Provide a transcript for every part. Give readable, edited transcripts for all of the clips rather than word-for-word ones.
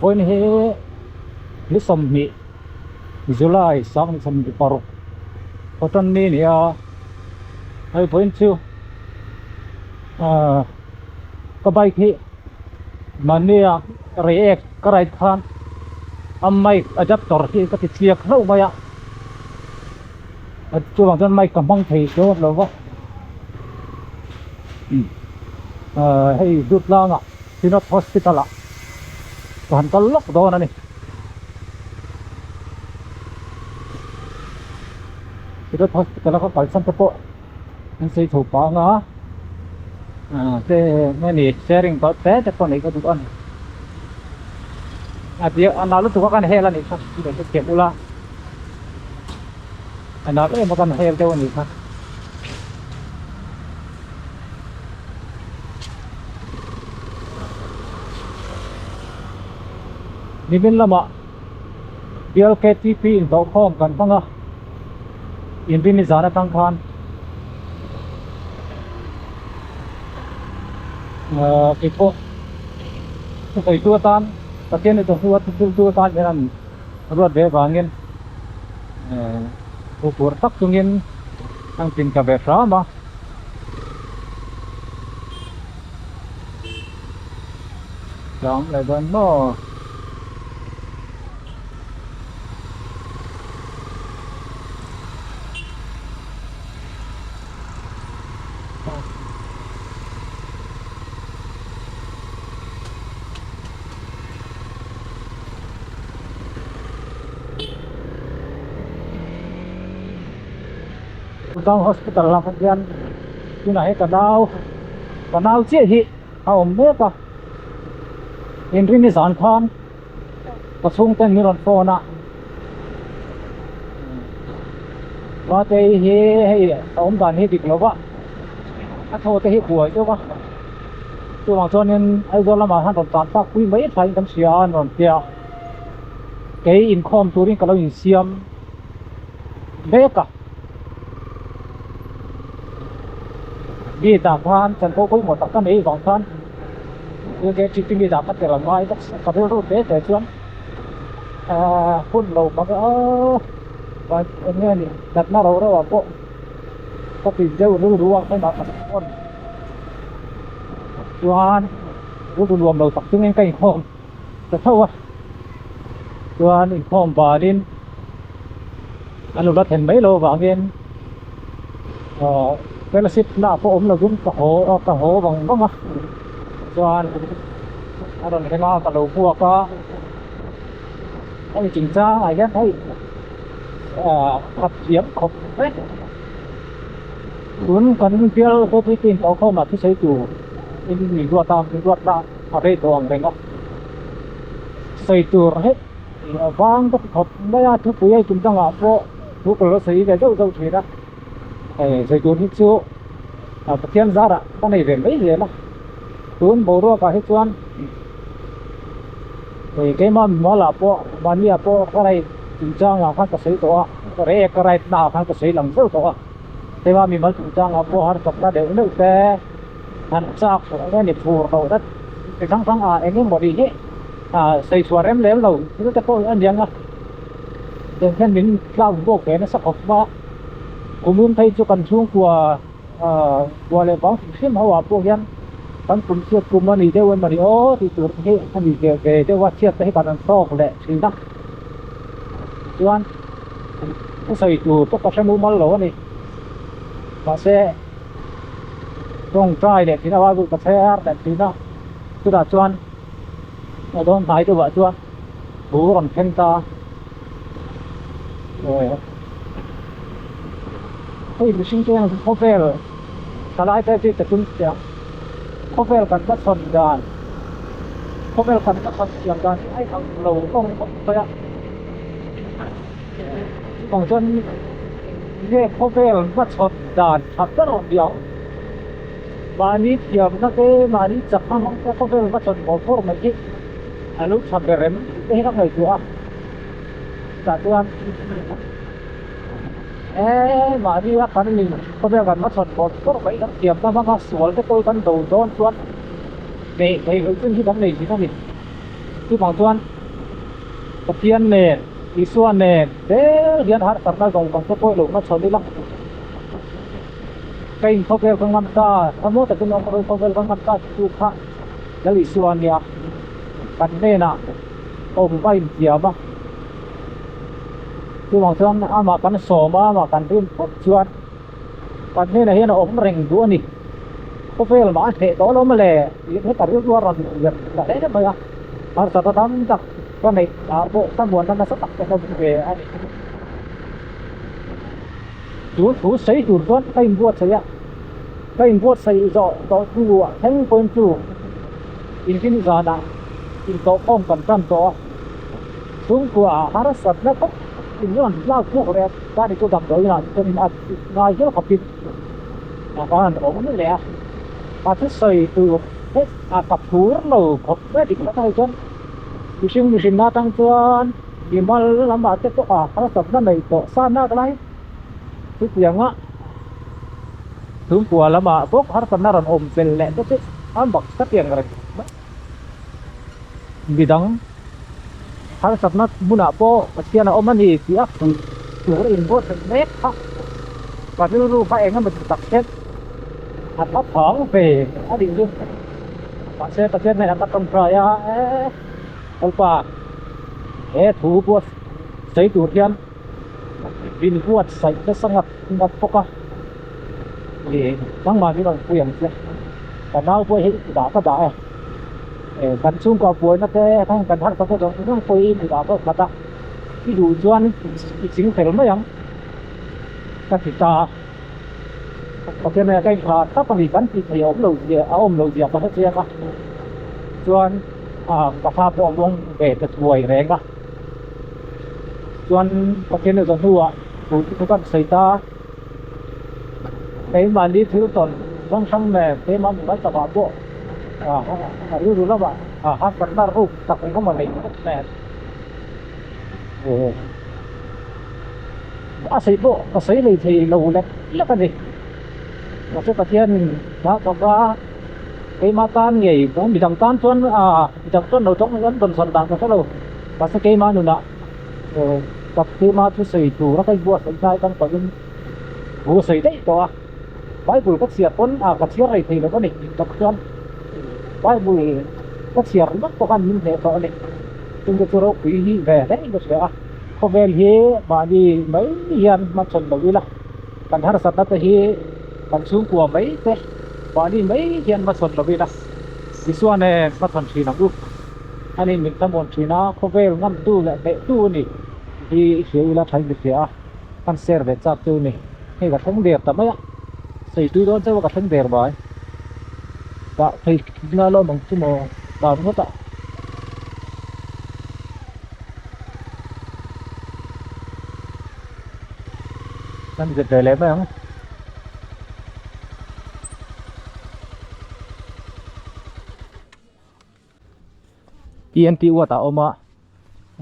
point he lisom ni July sang sam di paru kotan ni ni ai point chu ka bike hi mania react karai khan mai adapter hi ka ti chiak lo maya chu bang jon mai kampang thei do lo wa hey dut la nga sinot hospital a kan kal lok do na ni sinot hospital ko kal san po an sei tho pa nga te nghe ni sharing có té cho con này có tụi con dia analu tu kan hela ni kan de ke pula analu makan hel te ni kan ni bin lama BLKTP in do khom kan panga in bin ni zana tang khan cái cô cái tua tan tất nhiên là tua tan cái làm ruột về vàng nghiên của tắc chung nghiên đang tìm cả về phá mà đó lại vẫn nó trong hospital làm phát hiện như này cả đau chết hi ông biết à in rin san khan có sung tên như lần phone à có cái hi ông đoàn hi được lâu á anh thôi cái hi của chứ quá tôi bảo cho nên ai do làm mà hắn còn toàn phát quy mấy phải đâm xìa còn kia cái income tôi đến cả lâu in xiêm biết à đi đạp han chân cô cũng một tắc này vòng thân cái chuyện đi đạp bắt được là mai đó có thể rồi thế để xuống phun lầu mà và nghe này đặt nó đâu đó bộ có tìm dâu nó đúng không cái đó con chuan rút rùm đầu tắc xuống cái hòm thật sâu à chuan hòm và đến anh lục đã thành mấy lô vào viên cái là ship đã có ốm là cũng cả hồ bằng đó mà cho anh rồi cái nó cả đầu cua có anh chỉnh ra ai ghét thấy thật diễm khóc hết cuốn cần kia có cái tin tao không mà thứ xây chủ mình ruột tao mình ruột đã ở đây toàn thành không xây chủ hết vang tất khóc bây giờ thứ cuối chúng ta ngã bộ thứ của nó xây về dâu thì đó xây chủ hết chưa thiên gia đã con này về mấy gì đó tuấn bố đua cả hết chuan thì cái mà là po mà nia po cái này chúng ta là phát cái sấy to cái này nào phát cái sấy làm rất to thế mà mình mới chúng ta là po har tập ta đều nước té thành sắc cái này phù đầu đất cái thằng anh em bỏ đi hết xây xóa em lém đầu nóจะcó anh điang à đừng khen mình lao bộ cái nó sắp học ba cũng muốn thấy cho cần xuống của lại bảo phim họ bảo hiềnตั้งกลุ่มเชื่อกลุ่มมันนี่เดี๋ยววันนี้โอ้ที่ตัวที่ท่านมีเกี่ยวกับเดี๋ยวว่าเชื่อให้การต่อแหละสินะจวนผู้ใส่ตัวตกกระชับมันหล่อนี่มาเซ่ตรงใจเด็กที่น่าว่าบุกกระแทกแต่ที่น่ะสุดาจวนเราโดนถ่ายตัวจวนบูรันเพ่งตาโอ้ยเฮ้ยไม่ใช่แค่เขาเฟลถ้าได้แต่ที่จะตุ้มเสียงเขาเฟลกันก็ชนกันเขาเฟลกันก็ชนเสียงกันไอ้ทางเราต้องไปอ่ะของจนเนี่ยเขาเฟลก็ชนกันทับกันเดียวมานี้เทียมนักเตะมานี้จับข้างเขาเฟลก็ชนบอลโฟร์ไม่กี่อันนู้นชนเบรมไม่ให้นักไหนตัวแต่ตัวมาดีว่าคันนี้เขาเรียกกันมาชนบอลก็ไปนักเทียมก็มาสวนที่ตัวกันโดนชวนนี่ไปขึ้นที่ทำนี่ที่ทำนี่ที่บางส่วน Pathian nè Isuan nè thế hiện hát tập ra gồng còn có coi lục nó sầu đi lắm cây không kêu không ngăn ta tham mốt tại cái nó không kêu không ngăn ta chú khác cái Isuan nè cần nè nè ôm bay nhiều mà cứ mong thương mà cần sổ mà cần thêm phút chuan cần nè hiện nó ôm rình đua nè có phải là nói thế đó mà lẽ hết cả nước đua rồi việc là đấy đó mà sao ta tắm chắc con này bộ ta muốn nó sắp tập cho về anh chú sấy chủ con tay vuốt sấy rõ rõ chú thanh quân chú in cái giờ đã in tổ phong cần trăm tổ xuống của hát sập nó có in nó lao cuốc rồi ta đi tôi đập rồi là cho nên nói rất là kịp mà còn ổn nữa lẽ mà thứ sấy từ hết cặp thú rất là khó bé thì có thay chân Musim datang tuan, di mal lama tu harus sebenarnya naik tu sana kelai. Tu yang ngak, tu kuala lama bok harus sebenarnya om pelek tu sih, ambak setiap yang bidang harus sebenarnya muna po, setiap om ni siap tu info sebenarnya. Tapi lu phải ngam bertak set, atau phẳng về, ada itu. Pasal pasal ni ada kontrol Alpa thủ buat sấy thủ thiên vin buat sấy nó sangat sangat pokok thì bang mà cái bằng quyền chứ còn nào buat đã có đã cần chung qua buat nó cái thằng cần thắt có cái đó nó buat đã có kata ví dụ chuan chính phải mấy ông các kita có cái này cái phạt tất cả những cái thì ôm lầu gì có hết chưa cả chuanกับภาพรวมวงเบสจะถวยแรงป่ะส่วนประเทศในส่วนทั่วทุกคนใส่ตาไอ้มันนี่ถือตนต้องช่างแม่ไอ้มันไม่สบายบ่รู้แล้วว่าฮักกันน่ารูปตักเข้ามาในแม่โอ้อาศัยบ่อาศัยเลยที่เราเล็กแล้วกันดิเราจะประเทศนะก็ว่าcái mà tan nghỉ cũng bị thằng tan tuần bị thằng tuần đầu trong vẫn tuần sần tàng cái đâu và cái mà nữa nè tập cái mà thứ sấy chủ nó cái vua sấy sai trong cái vua sấy đấy to bãi bùi các xiết tuần các xiết này thì nó có định tập tuần bãi bùi các xiết mất có ăn như thế to này chúng tôi cho quý về đấy nó sẽ không về thì mà đi mấy hiền mà chuẩn đầu đi là cần hát sạch đất thì cần xuống của mấy thế và đi mấy hiện mà sốt là vì đó đi xuống này mà thuần chỉ nằm luôn anh em mình tâm hồn chỉ nó không về ngâm tu lại để tu này thì sẽ là thành được sẽ ăn xe về chợ tu này hay là thắng đẹp tầm ấy xây tu đó cho cả thắng đẹp rồi đó thì nó lo bằng chút mồ đào hết ạ đang giật đời lấy phải không ENT wa ta oma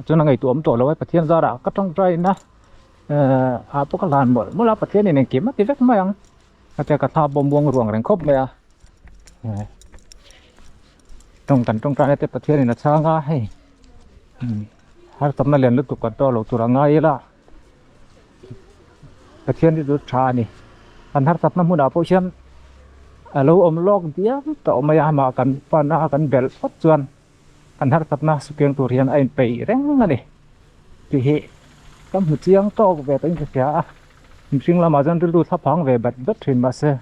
cho nên ngày tụi tổ là phải thiên gia đã cắt trong trai na bốc lan mở mỗi là phải thiên này kiếm mất cái vết mấy ông cái cả thao bom buông ruộng đánh khốp mày trong trai này phải thiên này là sao nga hay har tầm này liền lúc tụi con to lộc tụi nga ấy là phải thiên đi tụi trà này anh har tập năm mua đào phô chân lâu log dia tụi mày mà cần pan cần bel phát chuan anh hát tập na sự kiện tụi hiện anh bị reng này thì hệ cắm một chiang to về tới cái kia mình là mà dân tôi thắp phẳng về bật đất thuyền mà xe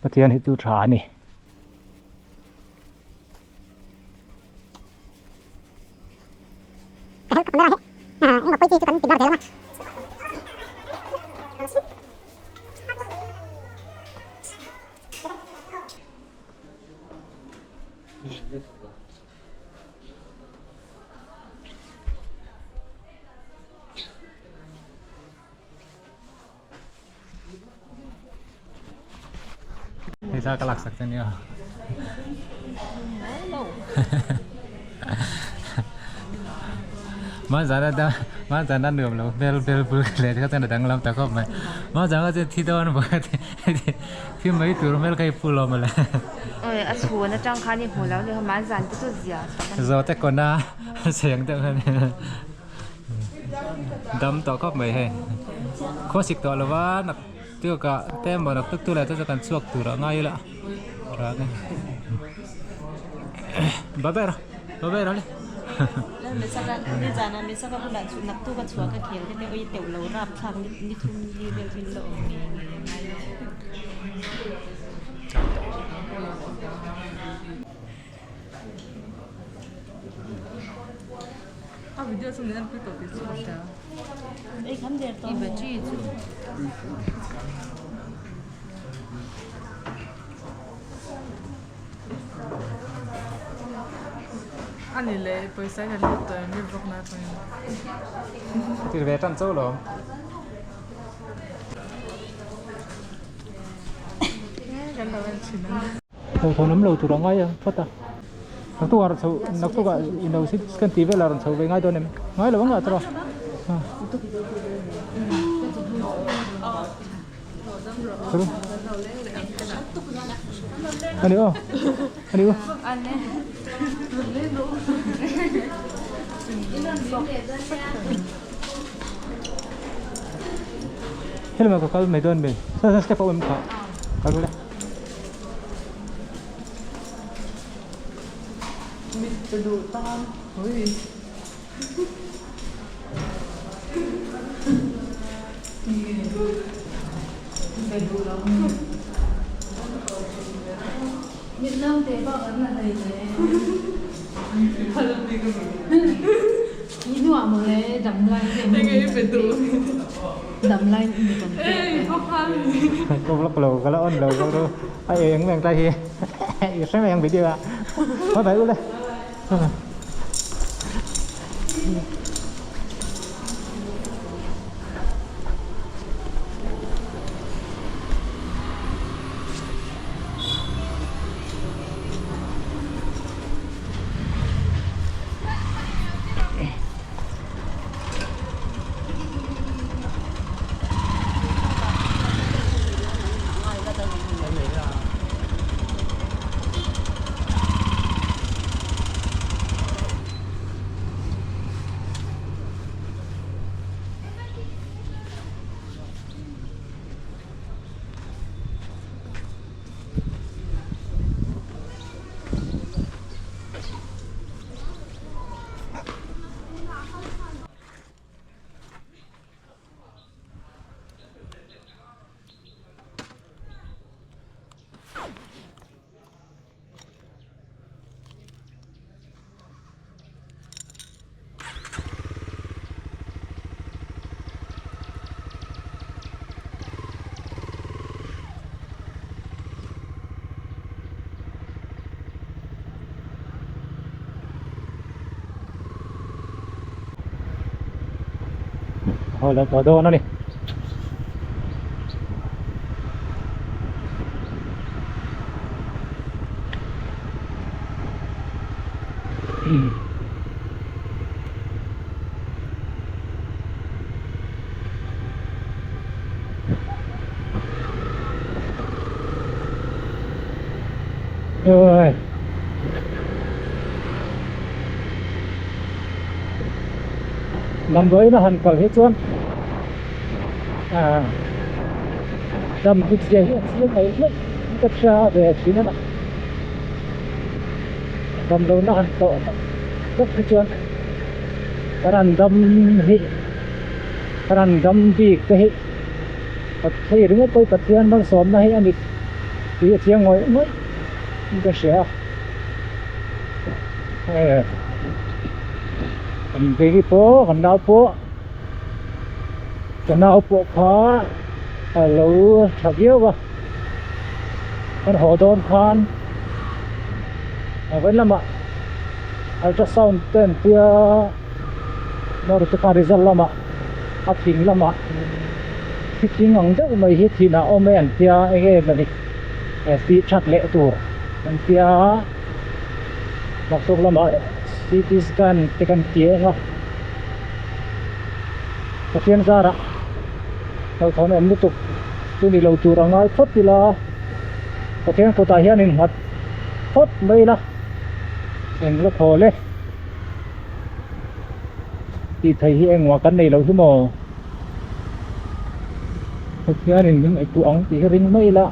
và thiên thì tôi trả này thì sao cái lạc sạch chân nhá mà giờ mà chẳng ăn được đâu bel bel bel lấy cái tên là đang làm ta có mà chẳng có thì đâu nó phải thì mấy tuổi mới cái phụ lo mà là à chua nó trong khăn thì hồ lão thì mà dàn cái gì à rồiแต่ก่อนนะเสียงแต่กันดำต่อก็ไม่ให้ข้อสิกต่อแล้วว่านักเที่ยวกะเต็มบ่นักตึกตัวแล้วจะกันสวกตัวง่ายละรักไงบ๊ายบายเลยแล้วไม่สักการนี่จานะไม่สักการผู้หลังสุนัขตู้กระชัวกระเขียนที่เนี่ยโอ้ยเตี๋ยวเรารับทางนี่ทุ่มดีเบลทินโลมียังไง아, 비디오 좀 내는 것도 없겠지, 이 감자 또 이거 찌지. 아니, 래, 벌써 이제 또 밀복 나 보이네. thì về trăn sâu rồi 간다면 지는. 더 넘로 돌아가야 봤다 낙도가 저 낙도가 인도 스캔 TV라는 저 외가이 도네 ngay là vẫn là rồi 그래 아니요 안네 헬멧 갖고 가면 매던 매 사사 스텝 오면 가 가볼래 밑에도 땅 거의 Việt Nam thế bảo ấn là thầy thế Ini wak mulai jam lain 내가 입에 들어. jam lain ini kan 에이, pop한. con lắc lầu cái lon lầu con đâu ai em đang tay hi sáng nay ăn bị đi à có phải luôn đây thôi là bỏ đồ nó đi rồi năm với nó hẳn cầu hết xuống à đầm cái gì ấy đấy tất ra về phía nó đầm đâu nó hẳn tổ rất cái chuyện cái đầm đầm bị cái thấy đứng tôi tập thiên bằng xóm này anh đi thì chiang ngồi mới cái xe cái phố còn đau phố cái nào phố khó ở lâu thật yếu quá con hồ đôn khoan vẫn là mà ultrasound tên tia nó được cái result là mà áp hình là mà cái chính ngắn đó mà hết thì nào ôm anh tia cái này thì chặt lệ tủ anh tia mặc dù là mà CT scan tekan tia nó cái chuyện ra đó tao thằng em tiếp tục tôi đi lâu chùa ra ngay phốt đi là cái chuyện của ta hiện nên hoạt phốt mấy là em nó thò lên thì thấy em ngoài cái này lâu chứ mà cái chuyện nên những cái tụ ống thì ring mấy là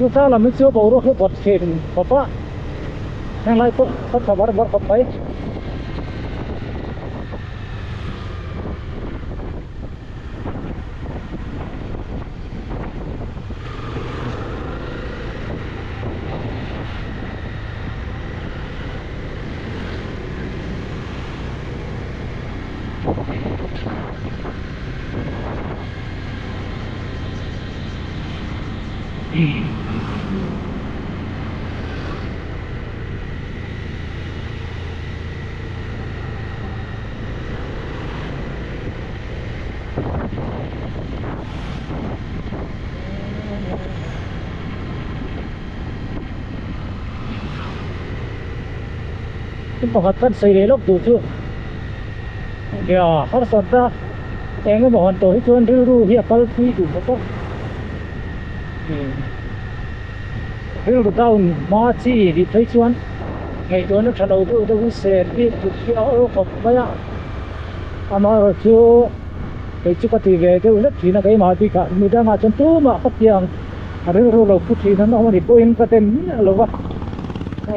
chúng ta là mình chưa bảo được cái vật kiện papa đang lại có tất cả vật vật ấy chúng ta cần xây để lúc đủ chưa kìa hết sạch ra em cái bọn tôi chuyên rưu hiệp bao phi đủ một rưu được đâu mà chỉ đi thấy chuyên ngày tôi nó đầu tư tôi sẽ đi được kéo học vậy à nói rồi chưa cái chút cái về cái rất chỉ là cái mà đi cả người ta mà chân tu mà phát triển rưu đầu phút thì nó mà đi bôi cái tên là vậy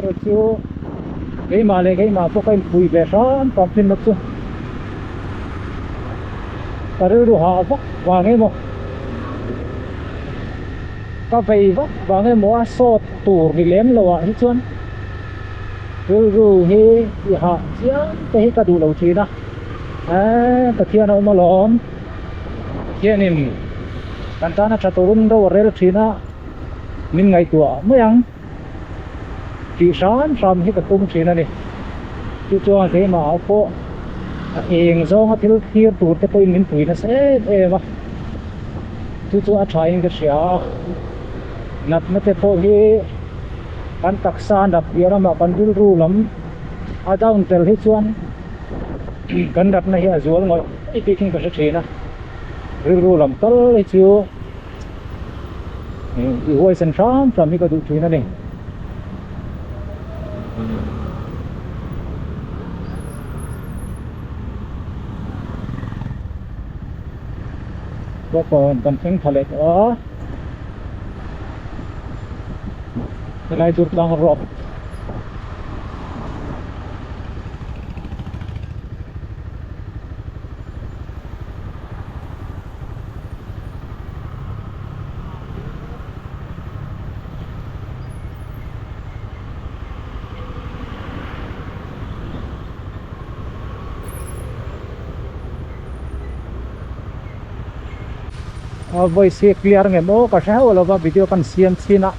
rồi chưa cái mà này cái mà có cái bụi bẹ sáng toàn trên nó chưa ta rưu họ vắt và cái một cà phê vắt và cái mỏ sốt tủ thì lém rồi hết trơn rưu he họ chứ cái cái đủ đầu chi đó ta kia nó mà lom kia nên tan tan nó chặt turun đâu rồi chi nó mình ngày tuổi mới ăn chỉ sáng xong hết cái tung chi nó đi chú cho cái mà có hiện do cái kia tụt cái tôi mình tuổi nó sẽ mà chú cho try cái xia nát nó cái phố cái kan taksan đập bia mà kan ru lắm ở đâu tel hết chuan kan đập này ở dưới ngồi ít picking cái gì na ru lắm tol hết chưa thì hồi sinh sáng from cái tụi chuyện này có còn cần phanh thale đó cái này tụt đang rộp voice clear nge mo ka sha wala ba video kan siam china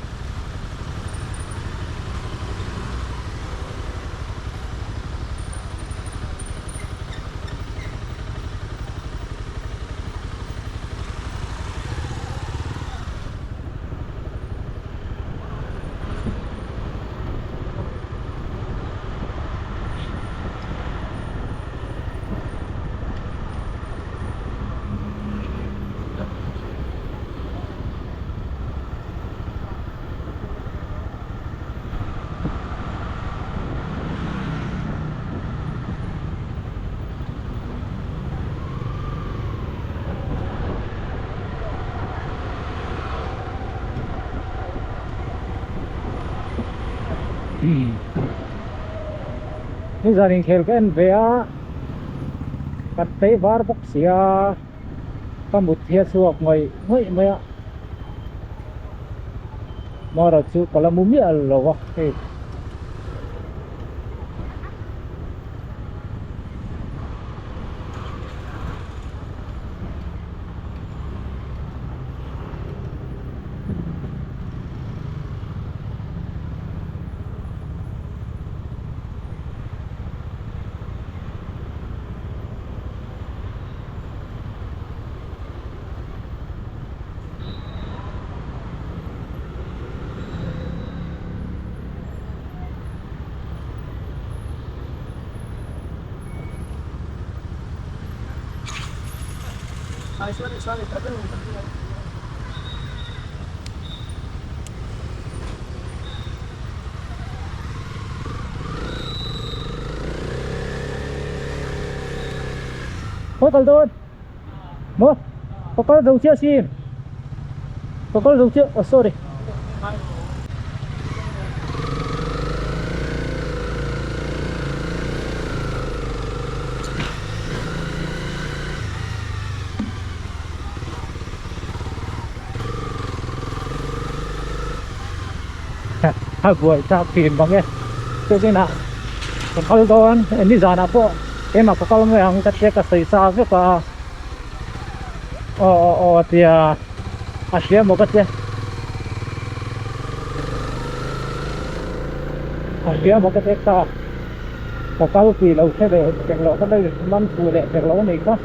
นี่จะนี่เข้ากันเวียกัดเตะวาร์บักเสียก็มุดเทียสวกหน่อยเฮ้ยเมียมาเราจูกละมุมนี้อะไรวะเฮ้ย Ôi tao rồi. Một. Có dầu chia xin. Có dầu chia. Oh sorry. Ha buổi ta pin bằng nghe. Tôi cái nào. Còn con ini zana po. Em mà có con người hàng ta check cái sai với cả thì Asia một cái chứ Asia một cái ta có cao kỳ lâu thế về cái lỗ cái đây năm tuổi để cái lỗ này có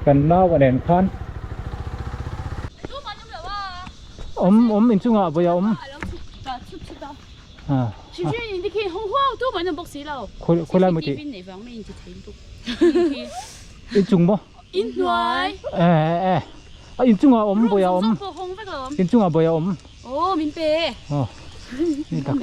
cần nó và đèn khoan mình chung à bây giờ à 是不是你可以红花多买点 box 了？ khôi lại một tí 邊嚟方面就睇到。 in chung不in ngoài。 in chung à bây giờ 紅色個。 in chung à bây giờ 哦，明白。 Ini tak.